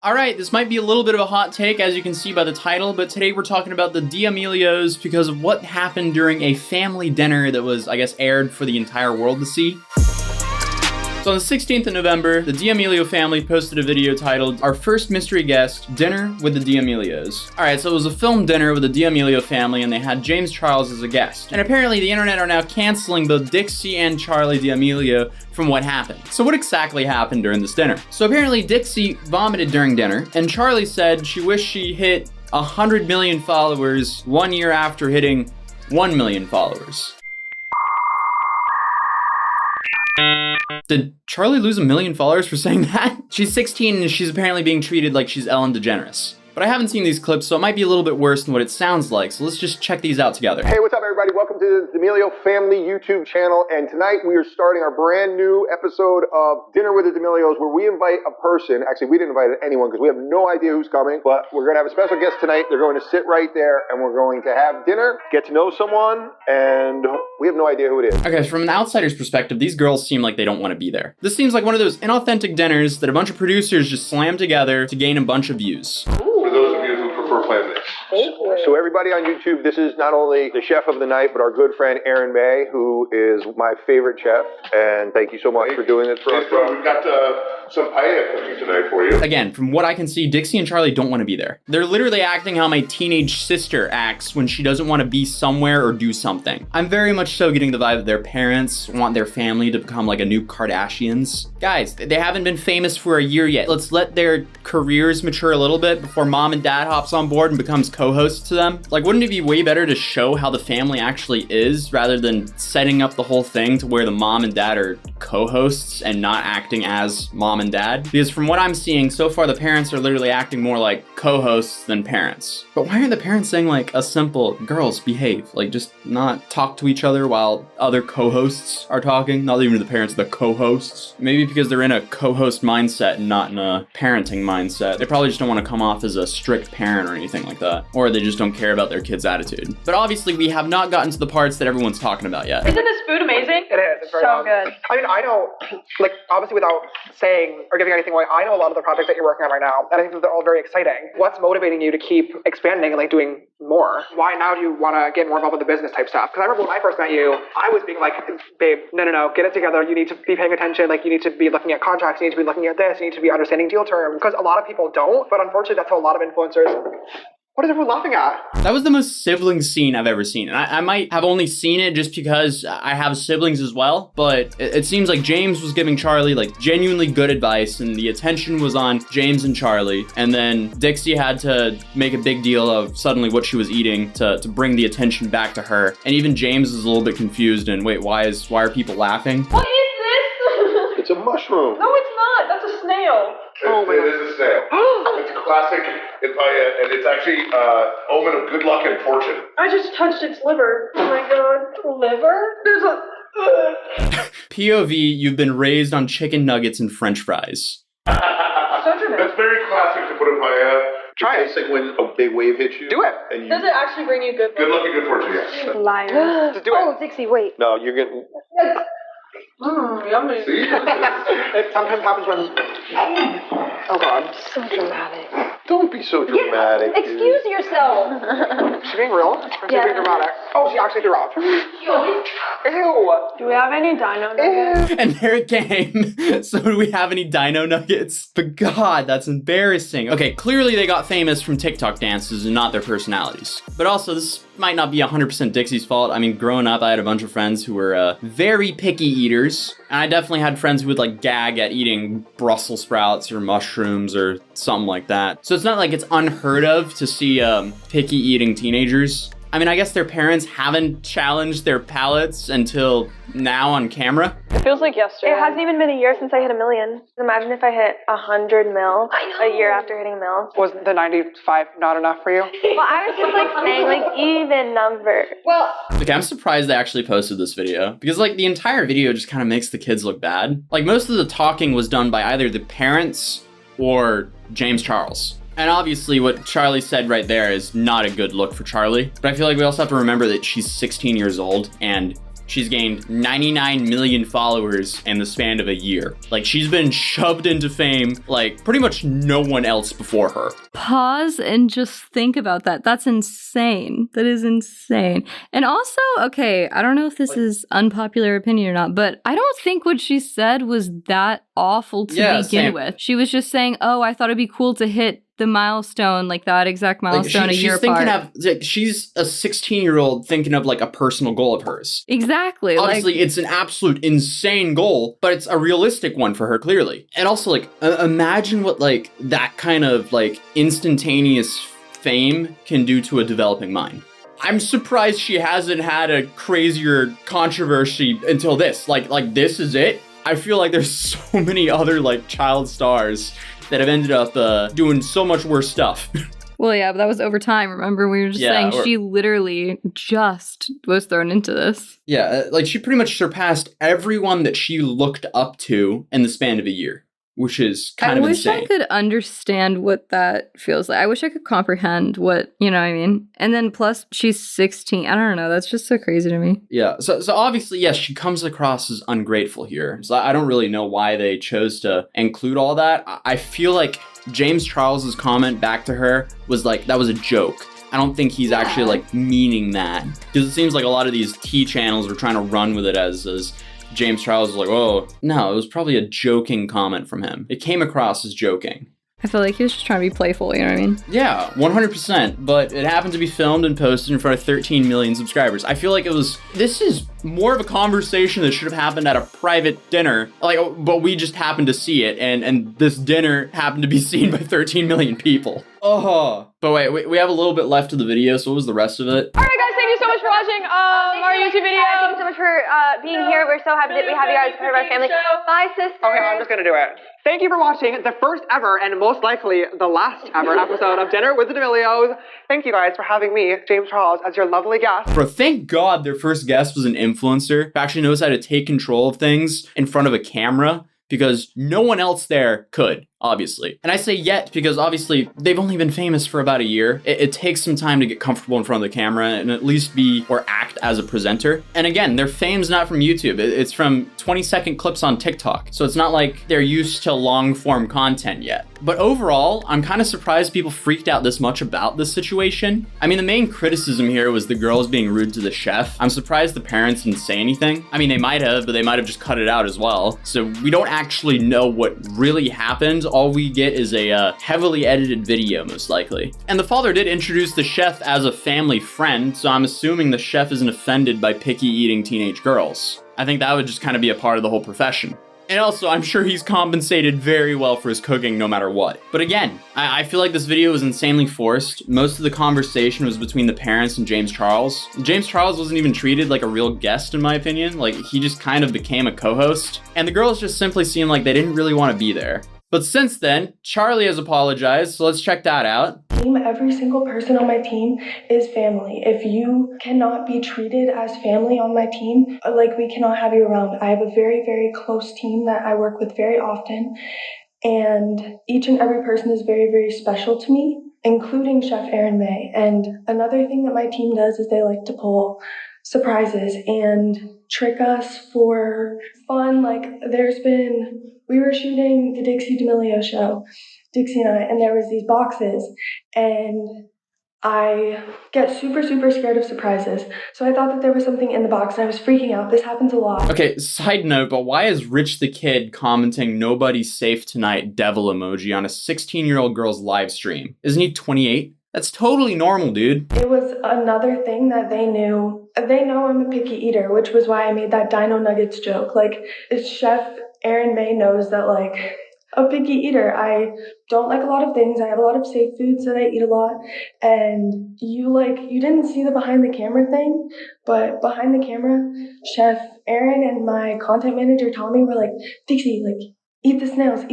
All right, this might be a little bit of a hot take, as you can see by the title, but today we're talking about the D'Amelios because of what happened during a family dinner that was, I guess, aired for the entire world to see. So on the 16th of November, the D'Amelio family posted a video titled, "Our First Mystery Guest, Dinner with the D'Amelios." All right, so it was a film dinner with the D'Amelio family, and they had James Charles as a guest. And apparently the internet are now canceling both Dixie and Charli D'Amelio from what happened. So what exactly happened during this dinner? So apparently Dixie vomited during dinner, and Charli said she wished she hit 100 million followers 1 year after hitting 1 million followers. Did Charli lose 1 million followers for saying that? She's 16 and she's apparently being treated like she's Ellen DeGeneres. But I haven't seen these clips, so it might be a little bit worse than what it sounds like, so let's just check these out together. Hey, what's up everybody? Welcome to the D'Amelio Family YouTube channel, and tonight we are starting our brand new episode of Dinner with the D'Amelios, where we invite a person. Actually, we didn't invite anyone because we have no idea who's coming, but we're going to have a special guest tonight. They're going to sit right there, and we're going to have dinner, get to know someone, and we have no idea who it is. Okay, from an outsider's perspective, these girls seem like they don't want to be there. This seems like one of those inauthentic dinners that a bunch of producers just slam together to gain a bunch of views. For those of you who prefer plant-based. So everybody on YouTube, this is not only the chef of the night, but our good friend Aaron May, who is my favorite chef. And thank you so much for doing this for us. We've got some paella cooking tonight for you. Again, from what I can see, Dixie and Charli don't want to be there. They're literally acting how my teenage sister acts when she doesn't want to be somewhere or do something. I'm very much so getting the vibe that their parents want their family to become like a new Kardashians. Guys, they haven't been famous for a year yet. Let's let their careers mature a little bit before mom and dad hops on board and becomes co-hosts to them. Like, wouldn't it be way better to show how the family actually is rather than setting up the whole thing to where the mom and dad are co-hosts and not acting as mom and dad? Because from what I'm seeing so far, the parents are literally acting more like co-hosts than parents. But why aren't the parents saying like a simple, girls behave, like just not talk to each other while other co-hosts are talking? Not even the parents, the co-hosts. Maybe because they're in a co-host mindset and not in a parenting mindset. They probably just don't want to come off as a strict parent or anything like that. Or they just don't care about their kid's attitude. But obviously we have not gotten to the parts that everyone's talking about yet. Isn't this food amazing? It is. It's very so good. I mean, I know, like, obviously without saying or giving anything away, I know a lot of the projects that you're working on right now, and I think that they're all very exciting. What's motivating you to keep expanding and, like, doing more? Why now do you want to get more involved with the business type stuff? Because I remember when I first met you, I was being like, babe, no, get it together. You need to be paying attention. Like, you need to be looking at contracts. You need to be looking at this. You need to be understanding deal terms. Because a lot of people don't, but unfortunately that's how a lot of influencers... What is everyone laughing at? That was the most sibling scene I've ever seen. And I might have only seen it just because I have siblings as well. But it seems like James was giving Charli like genuinely good advice and the attention was on James and Charli. And then Dixie had to make a big deal of suddenly what she was eating to bring the attention back to her. And even James is a little bit confused and wait, why are people laughing? What is this? It's a mushroom. No, it's not. That's a snail. It is a snail. It's a classic in paella, and it's actually omen of good luck and fortune. I just touched its liver. Oh my god. Liver? There's a... POV, you've been raised on chicken nuggets and french fries. So dramatic. That's very classic to put in paella. Try It's like when a big wave hits you. Do it. And you... Does it actually bring you good luck? Good luck and good fortune, yes. Liar. Just do it. Oh, Dixie, wait. No, you're getting... Yummy. See? It sometimes happens when... Oh god. So dramatic. Don't be so dramatic. Excuse yourself. Is she being real? Or is she Yeah. being dramatic? Oh, she actually threw up. Ew. Do we have any dino nuggets? And there it came. So do we have any dino nuggets? But God, that's embarrassing. Okay, clearly they got famous from TikTok dances and not their personalities. But also, this might not be 100% Dixie's fault. I mean, growing up, I had a bunch of friends who were very picky eaters. And I definitely had friends who would like gag at eating Brussels sprouts or mushrooms or something like that. So it's not like it's unheard of to see picky eating teenagers. I mean, I guess their parents haven't challenged their palates until now on camera. It feels like yesterday. It hasn't even been a year since I hit 1 million. Imagine if I hit 100 mil a year after hitting a mil. Was the 95 not enough for you? Well, I was just like saying like even number. Well, Okay, I'm surprised they actually posted this video because like the entire video just kind of makes the kids look bad. Like most of the talking was done by either the parents or James Charles. And obviously what Charli said right there is not a good look for Charli. But I feel like we also have to remember that she's 16 years old and she's gained 99 million followers in the span of a year. Like, she's been shoved into fame like pretty much no one else before her. Pause and just think about that. That's insane. That is insane. And also, okay, I don't know if this is unpopular opinion or not, but I don't think what she said was that awful to begin same. with. She was just saying, oh, I thought it'd be cool to hit the milestone, like that exact milestone a year apart. She's a 16-year-old thinking of like a personal goal of hers. Exactly. Obviously, it's an absolute insane goal, but it's a realistic one for her, clearly. And also, like, imagine what like that kind of like instantaneous fame can do to a developing mind. I'm surprised she hasn't had a crazier controversy until this. Like this is it. I feel like there's so many other like child stars that have ended up doing so much worse stuff. Well, yeah, but that was over time. Remember, we were just saying she literally just was thrown into this. Yeah, like she pretty much surpassed everyone that she looked up to in the span of a year, which is kind of insane. I wish I could understand what that feels like. I wish I could comprehend what, you know what I mean? And then plus she's 16. I don't know. That's just so crazy to me. Yeah. So obviously, yes, she comes across as ungrateful here. So I don't really know why they chose to include all that. I feel like James Charles's comment back to her was like, that was a joke. I don't think he's actually like meaning that. Because it seems like a lot of these T channels were trying to run with it as James Charles was like, oh, no, it was probably a joking comment from him. It came across as joking. I feel like he was just trying to be playful, you know what I mean? Yeah, 100%, but it happened to be filmed and posted in front of 13 million subscribers. I feel like this is more of a conversation that should have happened at a private dinner, like, but we just happened to see it, and this dinner happened to be seen by 13 million people. Oh, but wait, we have a little bit left of the video, so what was the rest of it? All right, guys, thank you so much for watching our YouTube video. Thank you so much for being here. We're so happy that we have you guys part of our family. Bye, sister. Okay, I'm just gonna do it. Thank you for watching the first ever and most likely the last ever episode of Dinner with the D'Amelios. Thank you guys for having me, James Charles, as your lovely guest. Bro, thank God their first guest was an influencer who actually knows how to take control of things in front of a camera, because no one else there could, obviously. And I say yet because obviously they've only been famous for about a year. It takes some time to get comfortable in front of the camera and at least be or act as a presenter. And again, their fame's not from YouTube. It's from 20-second clips on TikTok. So it's not like they're used to long-form content yet. But overall, I'm kind of surprised people freaked out this much about this situation. I mean, the main criticism here was the girls being rude to the chef. I'm surprised the parents didn't say anything. I mean, they might have, but they might have just cut it out as well. So we don't actually know what really happened. All we get is a heavily edited video, most likely. And the father did introduce the chef as a family friend, so I'm assuming the chef isn't offended by picky eating teenage girls. I think that would just kind of be a part of the whole profession. And also, I'm sure he's compensated very well for his cooking no matter what. But again, I feel like this video was insanely forced. Most of the conversation was between the parents and James Charles. James Charles wasn't even treated like a real guest, in my opinion. Like, he just kind of became a co-host. And the girls just simply seemed like they didn't really want to be there. But since then, Charli has apologized, so let's check that out. Every single person on my team is family. If you cannot be treated as family on my team, like, we cannot have you around. I have a very, very close team that I work with very often, and each and every person is very, very special to me, including Chef Erin May. And another thing that my team does is they like to pull surprises and trick us for fun. Like, we were shooting the Dixie D'amelio show, Dixie and I, and there was these boxes, and I get super, super scared of surprises. So I thought that there was something in the box, and I was freaking out. This happens a lot. Okay, side note, but why is Rich the Kid commenting "Nobody's safe tonight" devil emoji on a 16-year-old girl's live stream? Isn't he 28? That's totally normal, dude. It was another thing that they knew. They know I'm a picky eater, which was why I made that Dino Nuggets joke. Like, Chef Erin May knows that, like, a picky eater. I don't like a lot of things. I have a lot of safe foods that I eat a lot. And you didn't see the behind the camera thing, but behind the camera, Chef Erin and my content manager Tommy were like, Dixie, like, eat the snails,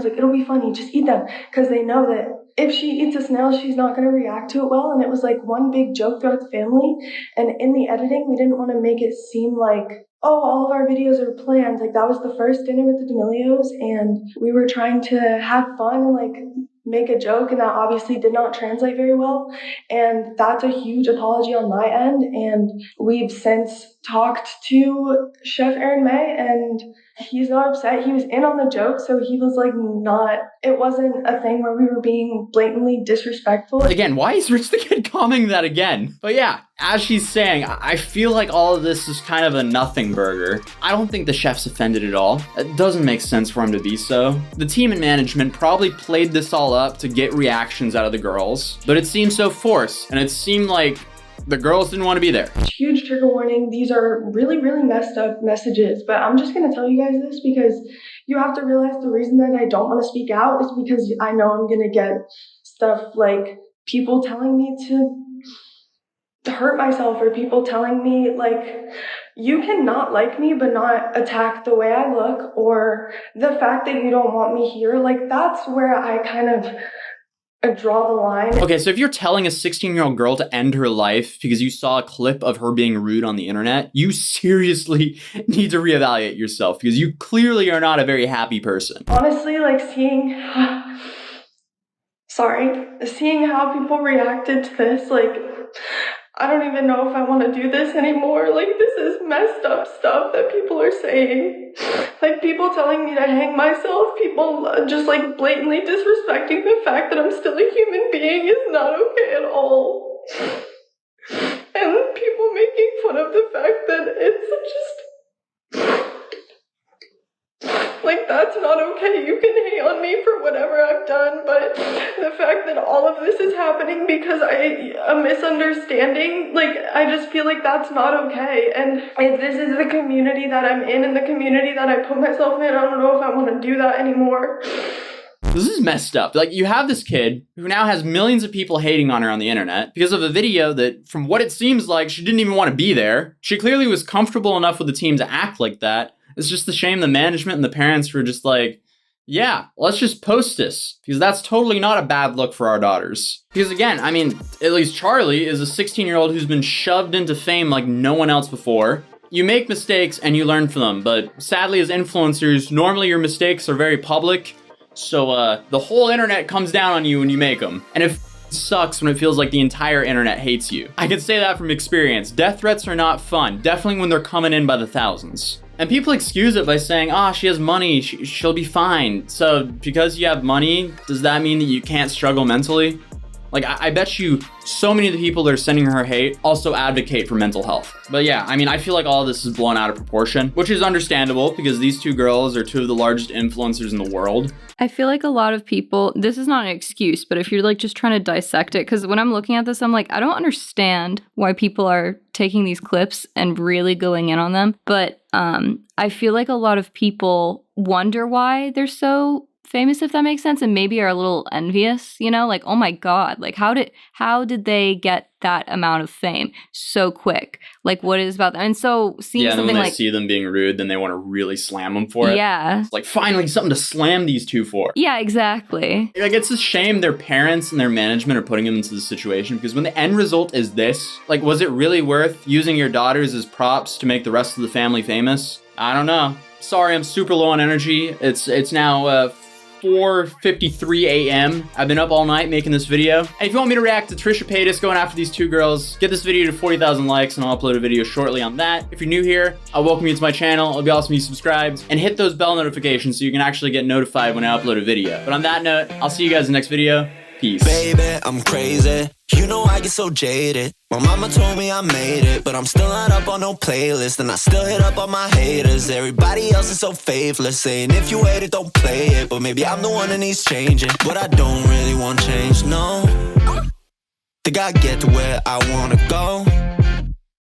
like, it'll be funny, just eat them. Because they know that if she eats a snail, she's not going to react to it well. And it was like one big joke throughout the family. And in the editing, we didn't want to make it seem like, oh, all of our videos are planned. Like, that was the first dinner with the D'Amelios, and we were trying to have fun and, like, make a joke, and that obviously did not translate very well. And that's a huge apology on my end, and we've since talked to Chef Aaron May, and he's not upset. He was in on the joke, so he was like it wasn't a thing where we were being blatantly disrespectful. Again, why is Rich the Kid commenting that again? But yeah, as she's saying, I feel like all of this is kind of a nothing burger. I don't think the chef's offended at all. It doesn't make sense for him to be so. The team and management probably played this all up to get reactions out of the girls, but it seemed so forced, and it seemed like the girls didn't want to be there. Huge trigger warning. These are really, really messed up messages, but I'm just going to tell you guys this because you have to realize the reason that I don't want to speak out is because I know I'm going to get stuff like people telling me to hurt myself, or people telling me like, you cannot like me but not attack the way I look, or the fact that you don't want me here. Like, that's where I kind of draw the line. Okay, so if you're telling a 16-year-old girl to end her life because you saw a clip of her being rude on the internet, you seriously need to reevaluate yourself because you clearly are not a very happy person. Honestly, like seeing how people reacted to this, like, I don't even know if I want to do this anymore. Like, this is messed up stuff that people are saying. Like, people telling me to hang myself, people just like blatantly disrespecting the fact that I'm still a human being is not okay at all. And people making fun of the fact that it's just, like, that's not okay. You can hate on me for whatever I've done, but the fact that all of this is happening because a misunderstanding, like, I just feel like that's not okay. And if this is the community that I'm in and the community that I put myself in, I don't know if I want to do that anymore. This is messed up. Like, you have this kid who now has millions of people hating on her on the internet because of a video that, from what it seems like, she didn't even want to be there. She clearly was comfortable enough with the team to act like that. It's just a shame the management and the parents were just like, yeah, let's just post this, because that's totally not a bad look for our daughters. Because again, I mean, at least Charli is a 16-year-old who's been shoved into fame like no one else before. You make mistakes and you learn from them, but sadly as influencers, normally your mistakes are very public, so the whole internet comes down on you when you make them. And it sucks when it feels like the entire internet hates you. I can say that from experience. Death threats are not fun, definitely when they're coming in by the thousands. And people excuse it by saying, she has money, she'll be fine. So because you have money, does that mean that you can't struggle mentally? Like, I bet you so many of the people that are sending her hate also advocate for mental health. But yeah, I mean, I feel like all of this is blown out of proportion, which is understandable because these two girls are two of the largest influencers in the world. I feel like a lot of people, this is not an excuse, but if you're like just trying to dissect it, because when I'm looking at this, I'm like, I don't understand why people are taking these clips and really going in on them. But I feel like a lot of people wonder why they're so famous, if that makes sense, and maybe are a little envious, you know, like, oh my God, like how did they get that amount of fame so quick? Like, what is about that? And so seeing something when they like, see them being rude, then they want to really slam them for it. Yeah. It's like, finally something to slam these two for. Yeah, exactly. Like, it's a shame their parents and their management are putting them into this situation, because when the end result is this, like, was it really worth using your daughters as props to make the rest of the family famous? I don't know. Sorry, I'm super low on energy. It's now 4:53 a.m. I've been up all night making this video. And if you want me to react to Trisha Paytas going after these two girls, get this video to 40,000 likes and I'll upload a video shortly on that. If you're new here, I'll welcome you to my channel. It'll be awesome if you subscribed and hit those bell notifications so you can actually get notified when I upload a video. But on that note, I'll see you guys in the next video. Peace. Baby, I'm crazy. You know I get so jaded. My mama told me I made it, but I'm still not up on no playlist, and I still hit up on my haters. Everybody else is so faithless, saying if you hate it, don't play it. But maybe I'm the one that needs changing. But I don't really want change, no. Think I get to where I wanna go.